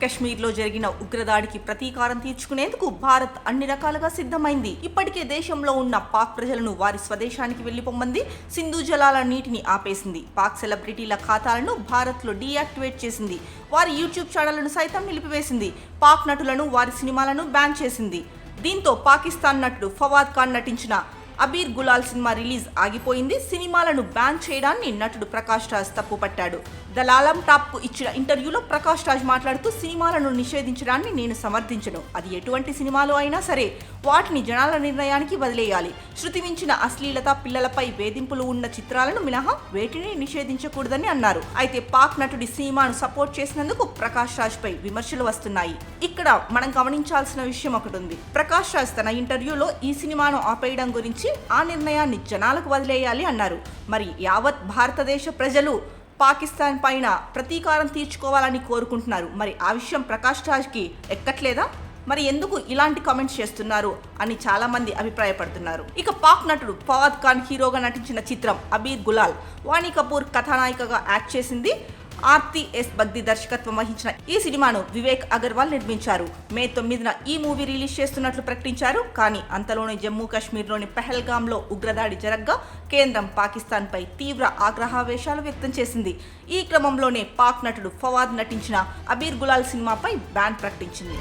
కశ్మీర్లో జరిగిన ఉగ్రదాడికి ప్రతీకారం తీర్చుకునేందుకు భారత్ అన్ని రకాలుగా సిద్ధమైంది. ఇప్పటికే దేశంలో ఉన్న పాక్ ప్రజలను వారి స్వదేశానికి వెళ్లిపోమ్మంది. సింధు జలాల నీటిని ఆపేసింది. పాక్ సెలబ్రిటీల ఖాతాలను భారత్లో డీయాక్టివేట్ చేసింది. వారి యూట్యూబ్ ఛానళ్లను సైతం నిలిపివేసింది. పాక్ నటులను వారి సినిమాలను బ్యాన్ చేసింది. దీంతో పాకిస్తాన్ నటుడు ఫవాద్ ఖాన్ నటించిన అబీర్ గులాల్ సినిమా రిలీజ్ ఆగిపోయింది. సినిమాలను బ్యాన్ చేయడాన్ని నటుడు ప్రకాష్ రాజ్ తప్పుపట్టాడు. ద లాలం టాప్ కు ఇచ్చిన ఇంటర్వ్యూలో ప్రకాష్ రాజ్ మాట్లాడుతూ సినిమాలను నిషేధించడాన్ని నేను సమర్థించను. అది ఎటువంటి సినిమాలు అయినా సరే వాటిని జనాల నిర్ణయానికి వదిలేయాలి. శృతి మించిన అశ్లీలత, పిల్లలపై వేధింపులు ఉన్న చిత్రాలను మినహా వేటిని నిషేధించకూడదని అన్నారు. అయితే పాక్ నటుడి సినిమాను సపోర్ట్ చేసినందుకు ప్రకాష్ రాజ్ పై విమర్శలు వస్తున్నాయి. ఇక్కడ మనం గమనించాల్సిన విషయం ఒకటి ఉంది. ప్రకాష్ రాజ్ తన ఇంటర్వ్యూలో ఈ సినిమాను ఆపేయడం గురించి ఆ నిర్ణయాన్ని జనాలకు వదిలేయాలి అన్నారు. మరి యావత్ భారతదేశ ప్రజలు పాకిస్తాన్ పైన ప్రతీకారం తీర్చుకోవాలని కోరుకుంటున్నారు. మరి ఆ విషయం ప్రకాష్ రాజ్కి ఎక్కట్లేదా? మరి ఎందుకు ఇలాంటి కామెంట్స్ చేస్తున్నారు అని చాలా మంది అభిప్రాయపడుతున్నారు. ఇక పాక్ నటుడు ఫవాద్ ఖాన్ హీరోగా నటించిన చిత్రం అబీర్ గులాల్. వాణి కపూర్ కథానాయికగా యాక్ట్ చేసింది. ఆర్తి ఎస్ బగ్ది దర్శకత్వం వహించిన ఈ సినిమాను వివేక్ అగర్వాల్ నిర్మించారు. మే 9న ఈ మూవీ రిలీజ్ చేస్తున్నట్లు ప్రకటించారు. కానీ అంతలోనే జమ్మూ కాశ్మీర్లోని పెహల్గాంలో ఉగ్రదాడి జరగ్గా కేంద్రం పాకిస్తాన్ పై తీవ్ర ఆగ్రహావేశాలు వ్యక్తం చేసింది. ఈ క్రమంలోనే పాక్ నటుడు ఫవాద్ నటించిన అబీర్ గులాల్ సినిమాపై బ్యాన్ ప్రకటించింది.